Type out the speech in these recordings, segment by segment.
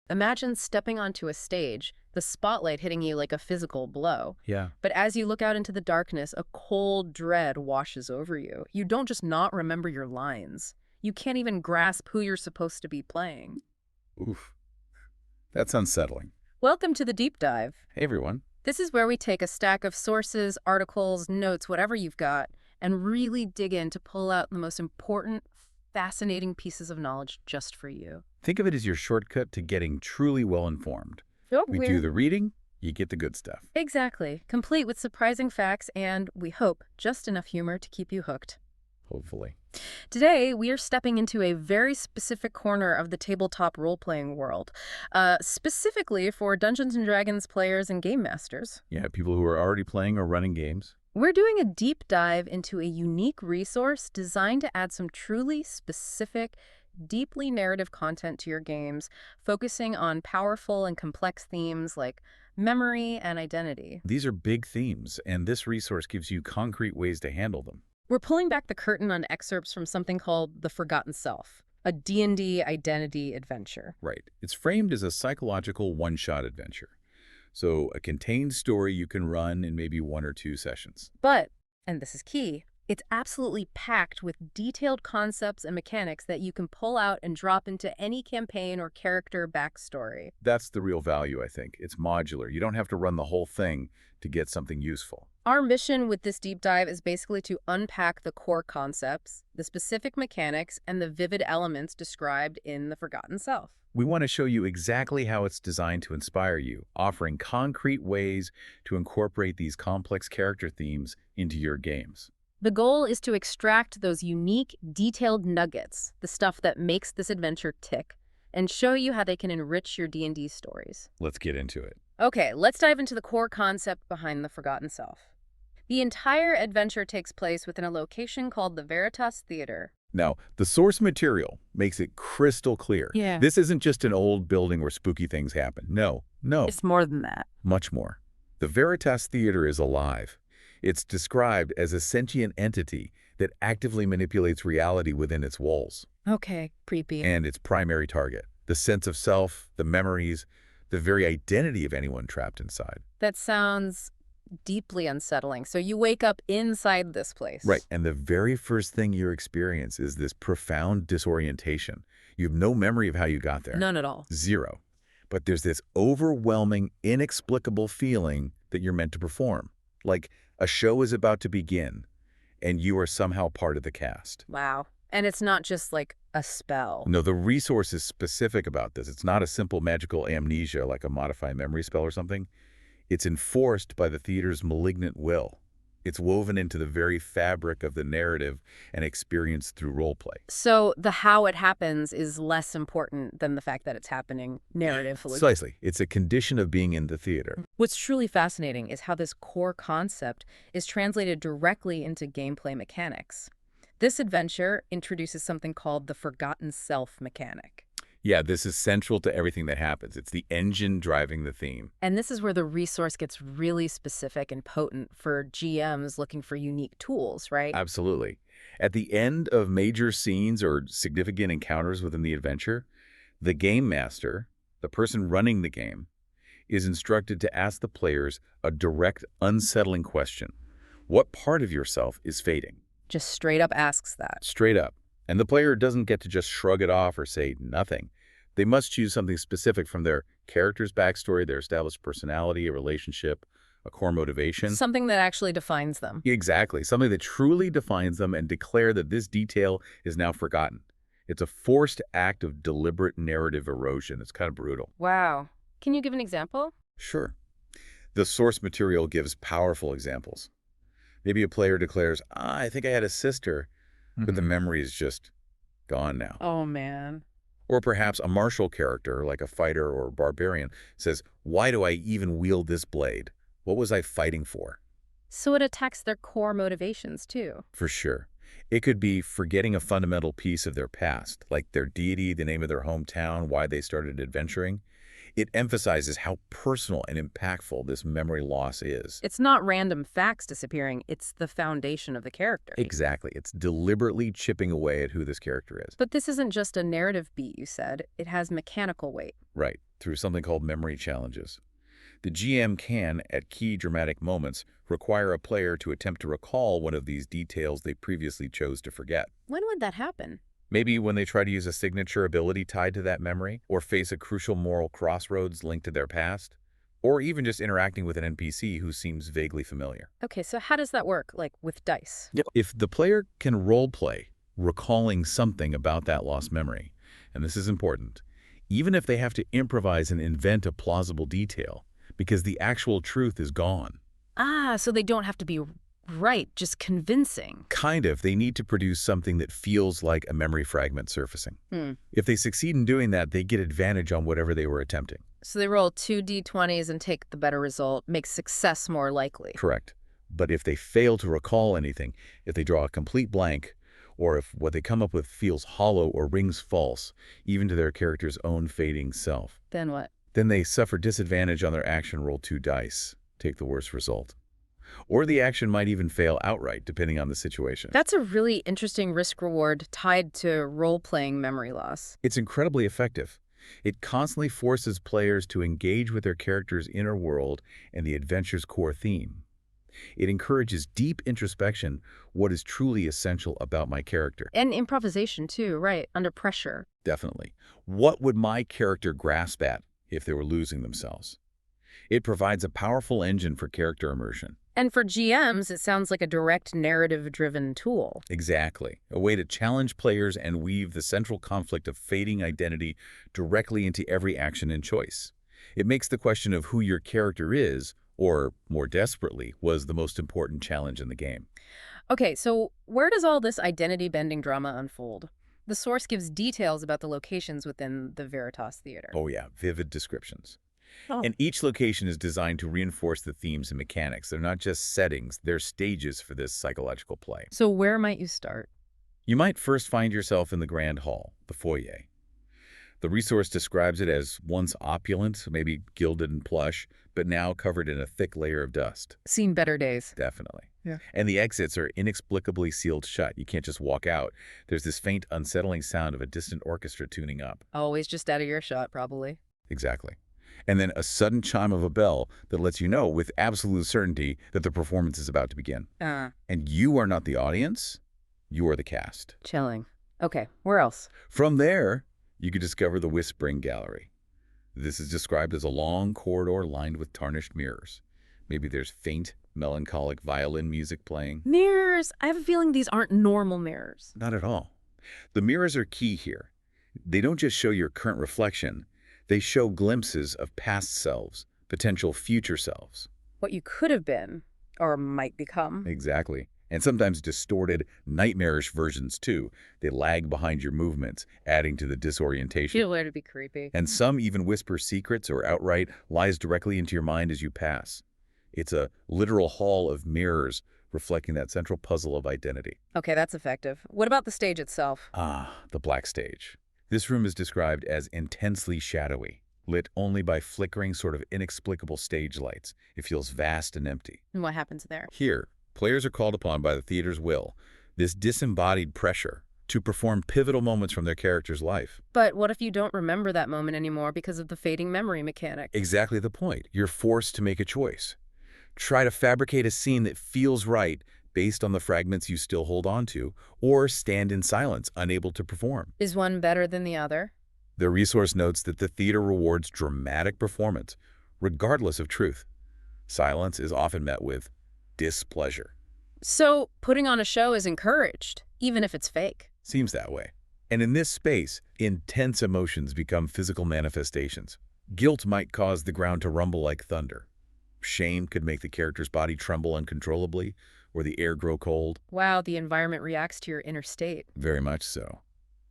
Imagine stepping onto a stage, the spotlight hitting you like a physical blow. Yeah. But as you look out into the darkness, a cold dread washes over you. You don't just not remember your lines. You can't even grasp who you're supposed to be playing. Oof. That's unsettling. Welcome to the Deep Dive. Hey, everyone. This is where we take a stack of sources, articles, notes, whatever you've got, and really dig in to pull out the most important, fascinating pieces of knowledge just for you. Think of it as your shortcut to getting truly well-informed. Oh, We do the reading, you get the good stuff. Exactly, complete with surprising facts and, we hope, just enough humor to keep you hooked. Hopefully. Today, we are stepping into a very specific corner of the tabletop role-playing world, specifically for Dungeons & Dragons players and game masters. Yeah, people who are already playing or running games. We're doing a deep dive into a unique resource designed to add some truly specific, deeply narrative content to your games, focusing on powerful and complex themes like memory and identity. These are big themes, and this resource gives you concrete ways to handle them. We're pulling back the curtain on excerpts from something called The Forgotten Self, a D&D identity adventure. Right. It's framed as a psychological one-shot adventure. So a contained story you can run in maybe 1 or 2 sessions. But, and this is key, it's absolutely packed with detailed concepts and mechanics that you can pull out and drop into any campaign or character backstory. That's the real value, I think. It's modular. You don't have to run the whole thing to get something useful. Our mission with this deep dive is basically to unpack the core concepts, the specific mechanics, and the vivid elements described in The Forgotten Self. We want to show you exactly how it's designed to inspire you, offering concrete ways to incorporate these complex character themes into your games. The goal is to extract those unique, detailed nuggets, the stuff that makes this adventure tick, and show you how they can enrich your D&D stories. Let's get into it. Okay, let's dive into the core concept behind The Forgotten Self. The entire adventure takes place within a location called the Veritas Theater. Now, the source material makes it crystal clear. Yeah. This isn't just an old building where spooky things happen. No, It's more than that. much more. The Veritas Theater is alive. It's described as a sentient entity that actively manipulates reality within its walls. Okay, creepy. And its primary target, the sense of self, the memories, the very identity of anyone trapped inside. That sounds deeply unsettling. So you wake up inside this place. Right, and the very first thing you experience is this profound disorientation. You have no memory of how you got there. None at all. Zero. But there's this overwhelming, inexplicable feeling that you're meant to perform. Like a show is about to begin, and you are somehow part of the cast. Wow. And it's not just like a spell. No, the resource is specific about this. It's not a simple magical amnesia like a modified memory spell or something. It's enforced by the theater's malignant will. It's woven into the very fabric of the narrative and experienced through roleplay. So the how it happens is less important than the fact that it's happening narratively. Precisely. It's a condition of being in the theater. What's truly fascinating is how this core concept is translated directly into gameplay mechanics. This adventure introduces something called the Forgotten Self mechanic. Yeah, this is central to everything that happens. It's the engine driving the theme. And this is where the resource gets really specific and potent for GMs looking for unique tools, right? Absolutely. At the end of major scenes or significant encounters within the adventure, the game master, the person running the game, is instructed to ask the players a direct, unsettling question. What part of yourself is fading? Just straight up asks that. Straight up. And the player doesn't get to just shrug it off or say nothing. They must choose something specific from their character's backstory, their established personality, a relationship, a core motivation. Something that actually defines them. Exactly. Something that truly defines them and declare that this detail is now forgotten. It's a forced act of deliberate narrative erosion. It's kind of brutal. Wow. Can you give an example? Sure. The source material gives powerful examples. Maybe a player declares, I think I had a sister, but the memory is just gone now. Oh, man. Or perhaps a martial character, like a fighter or barbarian, says, why do I even wield this blade? What was I fighting for? So it attacks their core motivations, too. For sure. It could be forgetting a fundamental piece of their past, like their deity, the name of their hometown, why they started adventuring. It emphasizes how personal and impactful this memory loss is. It's not random facts disappearing, it's the foundation of the character. Exactly. It's deliberately chipping away at who this character is. But this isn't just a narrative beat, you said. It has mechanical weight. Right. through something called memory challenges. The GM can, at key dramatic moments, require a player to attempt to recall one of these details they previously chose to forget. When would that happen? Maybe when they try to use a signature ability tied to that memory, or face a crucial moral crossroads linked to their past, or even just interacting with an NPC who seems vaguely familiar. Okay, so how does that work, like with dice? Yep. If the player can role-play, recalling something about that lost memory, and this is important, even if they have to improvise and invent a plausible detail, because the actual truth is gone. Ah, so they don't have to be right, just convincing. Kind of, they need to produce something that feels like a memory fragment surfacing. Hmm. If they succeed in doing that, they get advantage on whatever they were attempting. So they roll 2d20s and take the better result, makes success more likely. Correct. But if they fail to recall anything, if they draw a complete blank, or if what they come up with feels hollow or rings false, even to their character's own fading self, Then what? then they suffer disadvantage on their action, roll 2 dice, take the worst result. Or the action might even fail outright, depending on the situation. That's a really interesting risk-reward tied to role-playing memory loss. It's incredibly effective. It constantly forces players to engage with their character's inner world and the adventure's core theme. It encourages deep introspection, what is truly essential about my character. And improvisation, too, right, under pressure. Definitely. What would my character grasp at if they were losing themselves? It provides a powerful engine for character immersion. And for GMs, it sounds like a direct narrative-driven tool. Exactly. A way to challenge players and weave the central conflict of fading identity directly into every action and choice. It makes the question of who your character is, or more desperately, was the most important challenge in the game. Okay, so where does all this identity-bending drama unfold? The source gives details about the locations within the Veritas Theater. Oh yeah, vivid descriptions. Oh. And each location is designed to reinforce the themes and mechanics. They're not just settings, they're stages for this psychological play. So where might you start? You might first find yourself in the grand hall, the foyer. The resource describes it as once opulent, maybe gilded and plush, but now covered in a thick layer of dust. Seen better days. Definitely. Yeah. And the exits are inexplicably sealed shut. You can't just walk out. There's this faint, unsettling sound of a distant orchestra tuning up. Always just out of earshot, probably. Exactly. And then a sudden chime of a bell that lets you know with absolute certainty that the performance is about to begin. And you are not the audience, you are the cast. Chilling. Okay, where else? From there, you could discover the Whispering Gallery. This is described as a long corridor lined with tarnished mirrors. Maybe there's faint, melancholic violin music playing. Mirrors! I have a feeling these aren't normal mirrors. Not at all. The mirrors are key here. They don't just show your current reflection, they show glimpses of past selves, potential future selves. What you could have been, or might become. Exactly. And sometimes distorted, nightmarish versions too. They lag behind your movements, adding to the disorientation. Feel there to be creepy. And some even whisper secrets or outright lies directly into your mind as you pass. It's a literal hall of mirrors reflecting that central puzzle of identity. Okay, that's effective. What about the stage itself? Ah, the black stage. This room is described as intensely shadowy, lit only by flickering, sort of inexplicable stage lights. It feels vast and empty. And what happens there? Here, players are called upon by the theater's will, this disembodied pressure, to perform pivotal moments from their character's life. But what if you don't remember that moment anymore because of the fading memory mechanic? Exactly the point. You're forced to make a choice. Try to fabricate a scene that feels right based on the fragments you still hold on to, or stand in silence, unable to perform. Is one better than the other? The resource notes that the theater rewards dramatic performance, regardless of truth. Silence is often met with displeasure. So putting on a show is encouraged, even if it's fake. Seems that way. And in this space, intense emotions become physical manifestations. Guilt might cause the ground to rumble like thunder. Shame could make the character's body tremble uncontrollably, or the air grow cold. Wow, the environment reacts to your inner state. Very much so.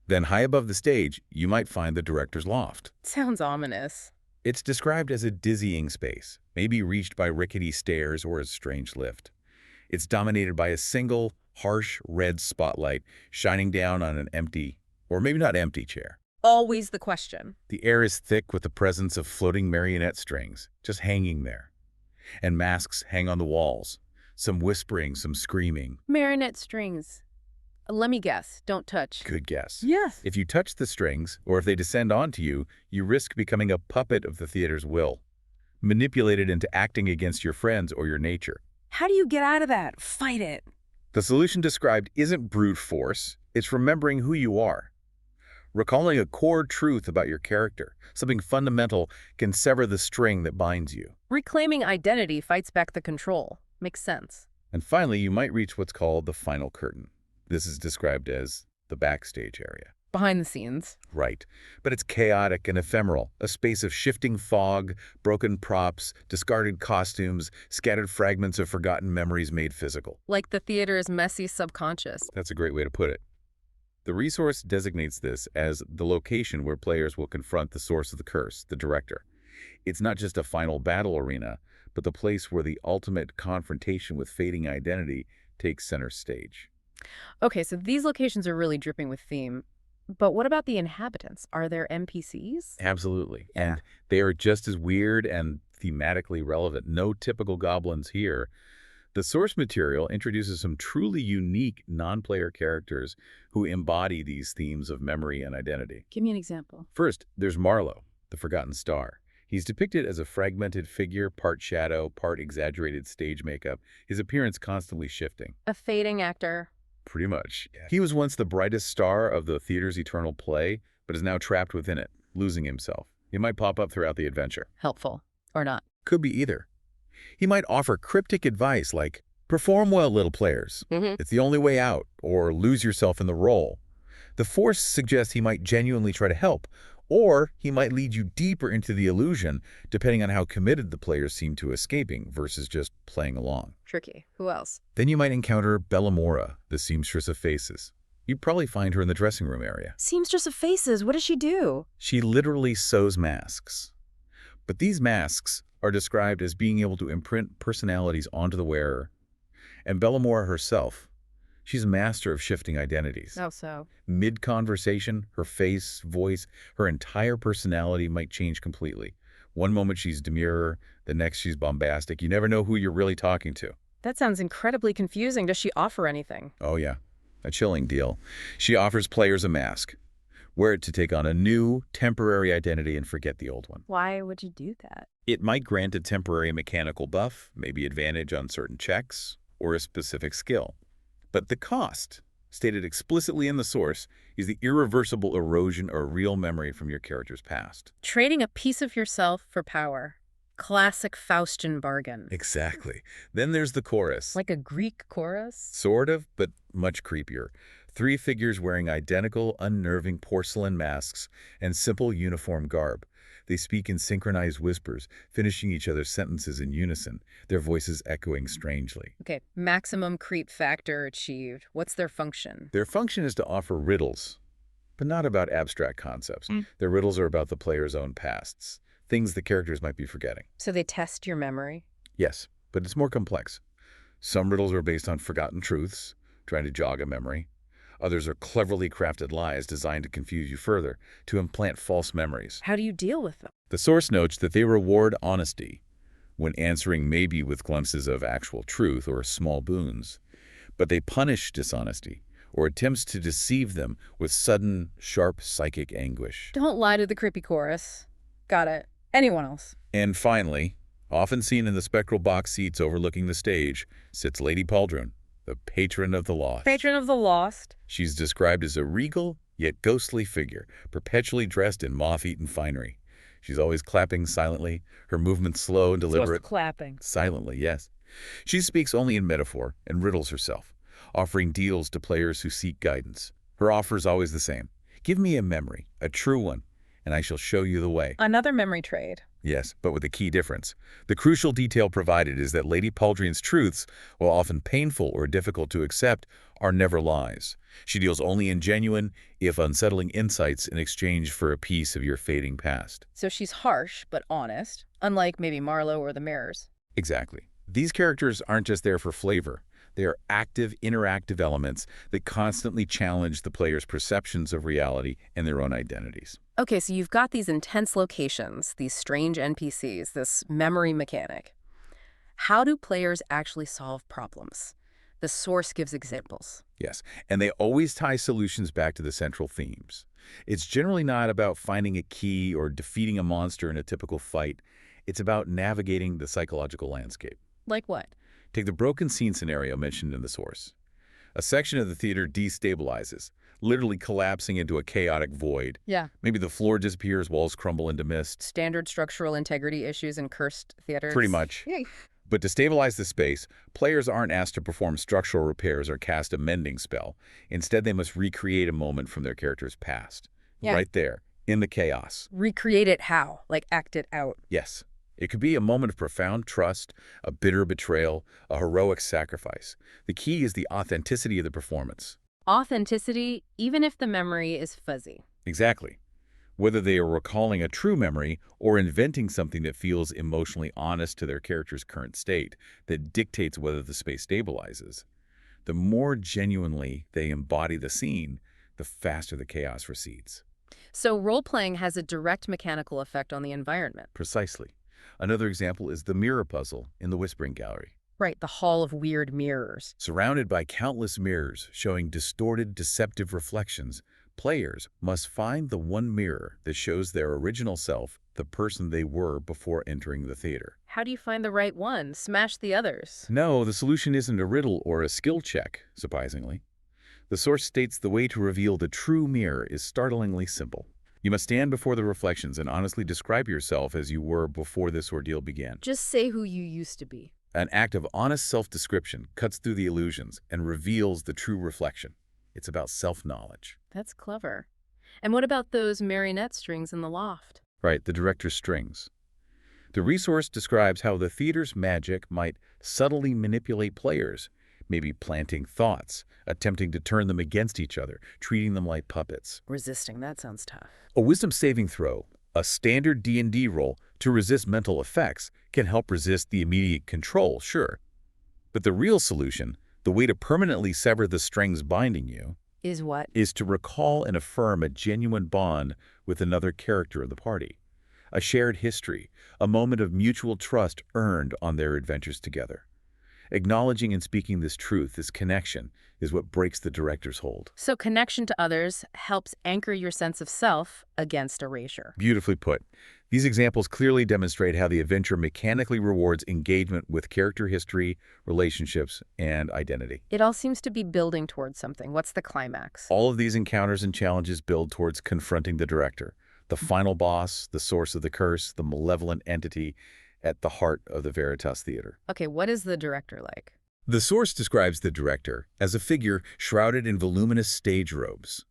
Then high above the stage, you might find the director's loft. Sounds ominous. It's described as a dizzying space, maybe reached by rickety stairs or a strange lift. It's dominated by a single, harsh red spotlight shining down on an empty, or maybe not empty, chair. Always the question. The air is thick with the presence of floating marionette strings, just hanging there. And masks hang on the walls, some whispering, some screaming. Marionette strings. Let me guess. Don't touch. Good guess. Yes. If you touch the strings, or if they descend onto you, you risk becoming a puppet of the theater's will, manipulated into acting against your friends or your nature. How do you get out of that? Fight it. The solution described isn't brute force, it's remembering who you are. Recalling a core truth about your character, something fundamental, can sever the string that binds you. Reclaiming identity fights back the control. Makes sense. And finally, you might reach what's called the final curtain. This is described as the backstage area. Behind the scenes. Right. But it's chaotic and ephemeral, a space of shifting fog, broken props, discarded costumes, scattered fragments of forgotten memories made physical. Like the theater's messy subconscious. That's a great way to put it. The resource designates this as the location where players will confront the source of the curse, the director. It's not just a final battle arena, but the place where the ultimate confrontation with fading identity takes center stage. Okay, so these locations are really dripping with theme. But what about the inhabitants? Are there NPCs? Absolutely. Yeah. And they are just as weird and thematically relevant. No typical goblins here. The source material introduces some truly unique non-player characters who embody these themes of memory and identity. Give me an example. First, there's Marlowe, the Forgotten Star. He's depicted as a fragmented figure, part shadow, part exaggerated stage makeup, his appearance constantly shifting. A fading actor. Pretty much. Yeah. He was once the brightest star of the theater's eternal play, but is now trapped within it, losing himself. He might pop up throughout the adventure. Helpful. Or not. Could be either. He might offer cryptic advice like, perform well, little players. It's the only way out, or lose yourself in the role. The Force suggests he might genuinely try to help, or he might lead you deeper into the illusion, depending on how committed the players seem to escaping versus just playing along. Tricky. Who else? Then you might encounter Bellamora, the seamstress of faces. You'd probably find her in the dressing room area. Seamstress of faces. What does she do? She literally sews masks. But these masks are described as being able to imprint personalities onto the wearer. And Bellamora herself, she's a master of shifting identities. Oh, so? Mid-conversation, her face, voice, her entire personality might change completely. One moment she's demure, the next she's bombastic. You never know who you're really talking to. That sounds incredibly confusing. Does she offer anything? Oh yeah, a chilling deal. She offers players a mask. Wear it to take on a new, temporary identity and forget the old one. Why would you do that? It might grant a temporary mechanical buff, maybe advantage on certain checks, or a specific skill. But the cost, stated explicitly in the source, is the irreversible erosion of real memory from your character's past. Trading a piece of yourself for power. Classic Faustian bargain. Exactly. Then there's the chorus. Like a Greek chorus? Sort of, but much creepier. 3 figures wearing identical, unnerving porcelain masks and simple uniform garb. They speak in synchronized whispers, finishing each other's sentences in unison, their voices echoing strangely. Okay, maximum creep factor achieved. What's their function? Their function is to offer riddles, but not about abstract concepts. Their riddles are about the player's own pasts, things the characters might be forgetting. So they test your memory? Yes, but it's more complex. Some riddles are based on forgotten truths, trying to jog a memory. Others are cleverly crafted lies designed to confuse you further, to implant false memories. How do you deal with them? The source notes that they reward honesty when answering maybe with glimpses of actual truth or small boons, but they punish dishonesty or attempts to deceive them with sudden, sharp psychic anguish. Don't lie to the creepy chorus. Got it. Anyone else? And finally, often seen in the spectral box seats overlooking the stage, sits Lady Pauldron, the patron of the lost. Patron of the lost. She's described as a regal, yet ghostly figure, perpetually dressed in moth-eaten finery. She's always clapping silently, her movements slow and deliberate. Clapping. Silently, yes. She speaks only in metaphor and riddles herself, offering deals to players who seek guidance. Her offer is always the same. Give me a memory, a true one, and I shall show you the way. Another memory trade. Yes, but with a key difference. The crucial detail provided is that Lady Pauldron's truths, while often painful or difficult to accept, are never lies. She deals only in genuine, if unsettling insights in exchange for a piece of your fading past. So she's harsh, but honest, unlike maybe Marlowe or the Mirrors. Exactly. These characters aren't just there for flavor. They are active, interactive elements that constantly challenge the player's perceptions of reality and their own identities. Okay, so you've got these intense locations, these strange NPCs, this memory mechanic. How do players actually solve problems? The source gives examples. Yes, and they always tie solutions back to the central themes. It's generally not about finding a key or defeating a monster in a typical fight. It's about navigating the psychological landscape. Like what? Take the broken scene scenario mentioned in the source. A section of the theater destabilizes, literally collapsing into a chaotic void. Yeah. Maybe the floor disappears, walls crumble into mist. Standard structural integrity issues in cursed theaters. Pretty much. Yay. But to stabilize the space, players aren't asked to perform structural repairs or cast a mending spell. Instead, they must recreate a moment from their character's past. Yeah. Right there, in the chaos. Recreate it how? Like act it out. Yes. It could be a moment of profound trust, a bitter betrayal, a heroic sacrifice. The key is the authenticity of the performance. Authenticity, even if the memory is fuzzy. Exactly. Whether they are recalling a true memory or inventing something that feels emotionally honest to their character's current state that dictates whether the space stabilizes. The more genuinely they embody the scene, the faster the chaos recedes. So role-playing has a direct mechanical effect on the environment. Precisely. Another example is the mirror puzzle in the Whispering Gallery. Right, the Hall of Weird Mirrors. Surrounded by countless mirrors showing distorted, deceptive reflections, players must find the one mirror that shows their original self, the person they were before entering the theater. How do you find the right one? Smash the others. No, the solution isn't a riddle or a skill check, surprisingly. The source states the way to reveal the true mirror is startlingly simple. You must stand before the reflections and honestly describe yourself as you were before this ordeal began. Just say who you used to be. An act of honest self-description cuts through the illusions and reveals the true reflection. It's about self-knowledge. That's clever. And what about those marionette strings in the loft? Right, the director's strings. The resource describes how the theater's magic might subtly manipulate players, maybe planting thoughts, attempting to turn them against each other, treating them like puppets. Resisting, that sounds tough. A wisdom saving throw, a standard D&D roll to resist mental effects, can help resist the immediate control, sure. But the real solution, the way to permanently sever the strings binding you, Is what? is to recall and affirm a genuine bond with another character of the party. A shared history, a moment of mutual trust earned on their adventures together. Acknowledging and speaking this truth, this connection, is what breaks the director's hold. So connection to others helps anchor your sense of self against erasure. Beautifully put. These examples clearly demonstrate how the adventure mechanically rewards engagement with character history, relationships, and identity. It all seems to be building towards something. What's the climax? All of these encounters and challenges build towards confronting the director, the final boss, the source of the curse, the malevolent entity at the heart of the Veritas Theater. Okay, what is the director like? The source describes the director as a figure shrouded in voluminous stage robes.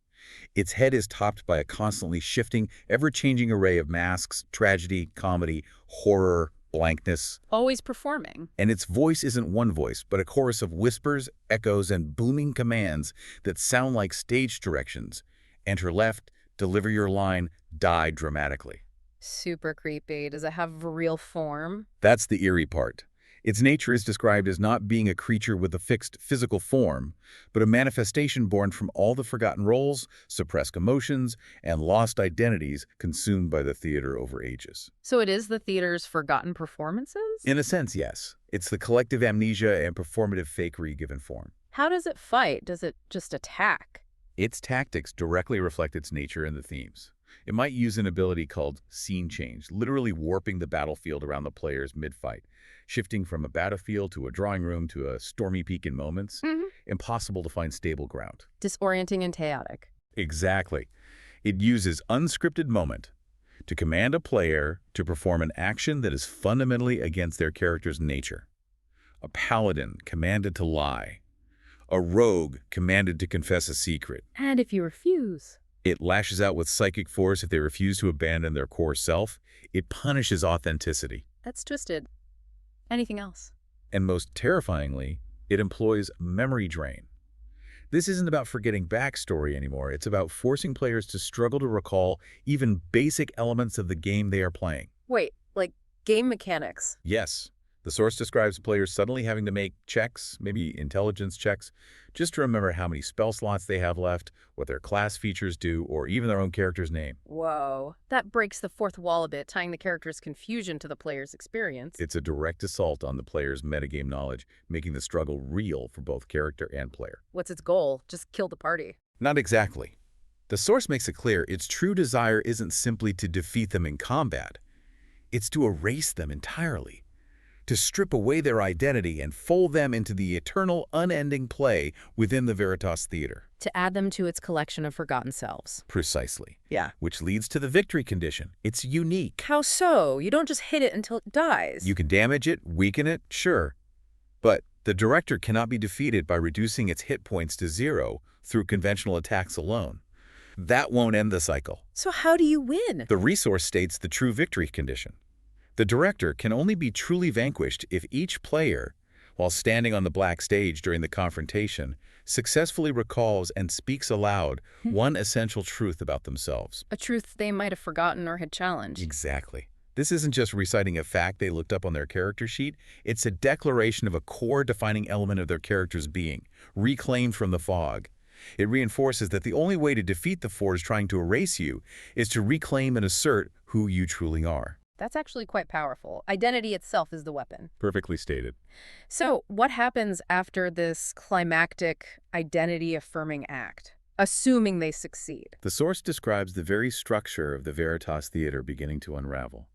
Its head is topped by a constantly shifting, ever-changing array of masks, tragedy, comedy, horror, blankness. Always performing. And its voice isn't one voice, but a chorus of whispers, echoes, and booming commands that sound like stage directions. Enter left, deliver your line, die dramatically. Super creepy. Does it have a real form? That's the eerie part. Its nature is described as not being a creature with a fixed physical form, but a manifestation born from all the forgotten roles, suppressed emotions, and lost identities consumed by the theater over ages. So it is the theater's forgotten performances? In a sense, yes. It's the collective amnesia and performative fakery given form. How does it fight? Does it just attack? Its tactics directly reflect its nature and the themes. It might use an ability called scene change, literally warping the battlefield around the players mid-fight, shifting from a battlefield to a drawing room to a stormy peak in moments. Impossible to find stable ground. Disorienting and chaotic. Exactly. It uses unscripted moment to command a player to perform an action that is fundamentally against their character's nature. A paladin commanded to lie. A rogue commanded to confess a secret. And if you refuse? It lashes out with psychic force if they refuse to abandon their core self. It punishes authenticity. That's twisted. Anything else? And most terrifyingly, it employs memory drain. This isn't about forgetting backstory anymore. It's about forcing players to struggle to recall even basic elements of the game they are playing. Wait, like game mechanics? Yes, The source describes players suddenly having to make checks, maybe intelligence checks, just to remember how many spell slots they have left, what their class features do, or even their own character's name. Whoa. That breaks the fourth wall a bit, tying the character's confusion to the player's experience. It's a direct assault on the player's metagame knowledge, making the struggle real for both character and player. What's its goal? Just kill the party. Not exactly. The source makes it clear its true desire isn't simply to defeat them in combat. It's to erase them entirely, to strip away their identity and fold them into the eternal, unending play within the Veritas Theater. To add them to its collection of forgotten selves. Precisely. Yeah. Which leads to the victory condition. It's unique. How so? You don't just hit it until it dies. You can damage it, weaken it, sure. But the director cannot be defeated by reducing its hit points to 0 through conventional attacks alone. That won't end the cycle. So how do you win? The resource states the true victory condition. The director can only be truly vanquished if each player, while standing on the black stage during the confrontation, successfully recalls and speaks aloud one essential truth about themselves. A truth they might have forgotten or had challenged. Exactly. This isn't just reciting a fact they looked up on their character sheet. It's a declaration of a core defining element of their character's being, reclaimed from the fog. It reinforces that the only way to defeat the force trying to erase you is to reclaim and assert who you truly are. That's actually quite powerful. Identity itself is the weapon. Perfectly stated. So what happens after this climactic identity-affirming act, assuming they succeed? The source describes the very structure of the Veritas Theater beginning to unravel.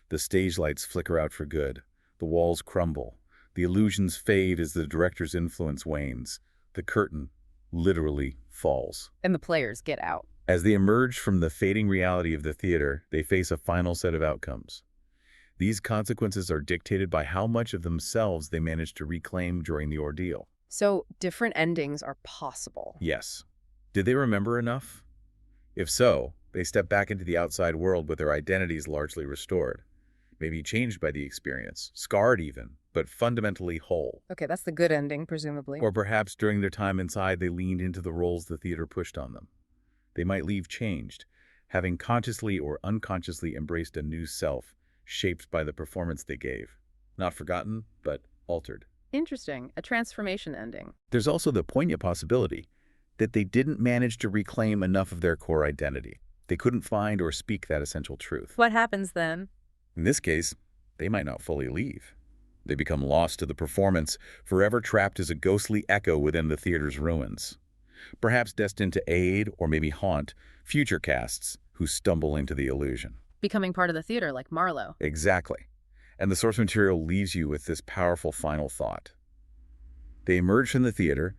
The stage lights flicker out for good. The walls crumble. The illusions fade as the director's influence wanes. The curtain literally falls. And the players get out. As they emerge from the fading reality of the theater, they face a final set of outcomes. These consequences are dictated by how much of themselves they manage to reclaim during the ordeal. So different endings are possible. Yes. Did they remember enough? If so, they step back into the outside world with their identities largely restored. Maybe changed by the experience, scarred even, but fundamentally whole. Okay, that's the good ending, presumably. Or perhaps during their time inside, they leaned into the roles the theater pushed on them. They might leave changed, having consciously or unconsciously embraced a new self, shaped by the performance they gave. Not forgotten, but altered. Interesting. A transformation ending. There's also the poignant possibility that they didn't manage to reclaim enough of their core identity. They couldn't find or speak that essential truth. What happens then? In this case, they might not fully leave. They become lost to the performance, forever trapped as a ghostly echo within the theater's ruins. Perhaps destined to aid or maybe haunt future casts who stumble into the illusion. Becoming part of the theater like Marlowe. Exactly. And the source material leaves you with this powerful final thought. They emerge from the theater,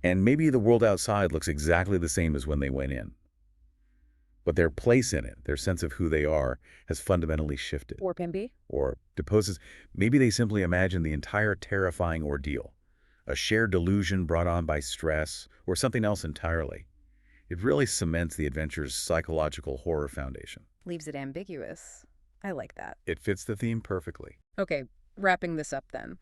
and maybe the world outside looks exactly the same as when they went in. But their place in it, their sense of who they are, has fundamentally shifted. Or Pimby. Or deposes, maybe they simply imagine the entire terrifying ordeal. A shared delusion brought on by stress, or something else entirely. It really cements the adventure's psychological horror foundation. Leaves it ambiguous. I like that. It fits the theme perfectly. Okay, wrapping this up then.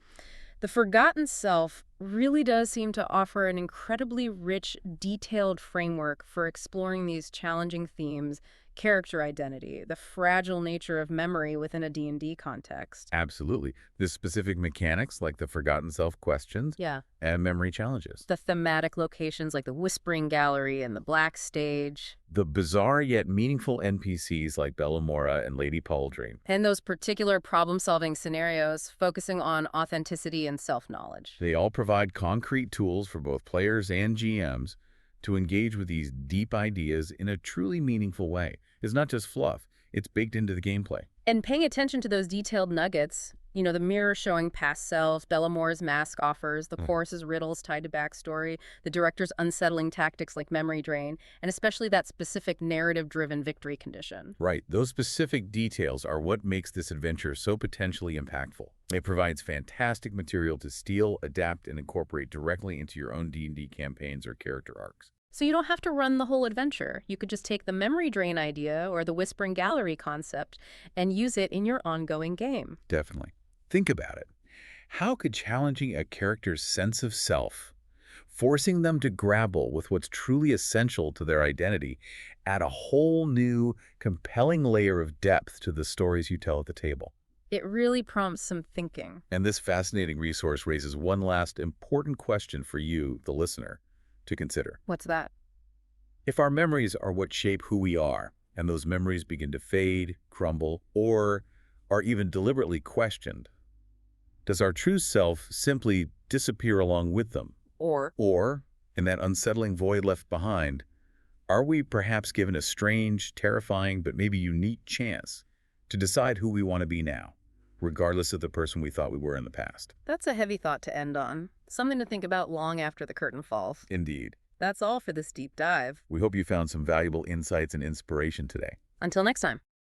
The Forgotten Self really does seem to offer an incredibly rich, detailed framework for exploring these challenging themes, character identity, the fragile nature of memory within a D&D context. Absolutely. The specific mechanics like the Forgotten Self questions and memory challenges. The thematic locations like the Whispering Gallery and the Black Stage. The bizarre yet meaningful NPCs like Bellamora and Lady Pauldrene. And those particular problem-solving scenarios focusing on authenticity and self-knowledge. They all provide concrete tools for both players and GMs to engage with these deep ideas in a truly meaningful way. It's not just fluff, it's baked into the gameplay. And paying attention to those detailed nuggets, you know, the mirror showing past selves, Bellamore's mask offers, the chorus's riddles tied to backstory, the director's unsettling tactics like memory drain, and especially that specific narrative-driven victory condition. Right. Those specific details are what makes this adventure so potentially impactful. It provides fantastic material to steal, adapt, and incorporate directly into your own D&D campaigns or character arcs. So you don't have to run the whole adventure. You could just take the memory drain idea or the Whispering Gallery concept and use it in your ongoing game. Definitely. Think about it. How could challenging a character's sense of self, forcing them to grapple with what's truly essential to their identity, add a whole new, compelling layer of depth to the stories you tell at the table? It really prompts some thinking. And this fascinating resource raises one last important question for you, the listener, to consider. What's that? If our memories are what shape who we are, and those memories begin to fade, crumble, or are even deliberately questioned, does our true self simply disappear along with them? Or, Or, in that unsettling void left behind, are we perhaps given a strange, terrifying, but maybe unique chance to decide who we want to be now, regardless of the person we thought we were in the past? that's a heavy thought to end on. Something to think about long after the curtain falls. Indeed. That's all for this deep dive. We hope you found some valuable insights and inspiration today. Until next time.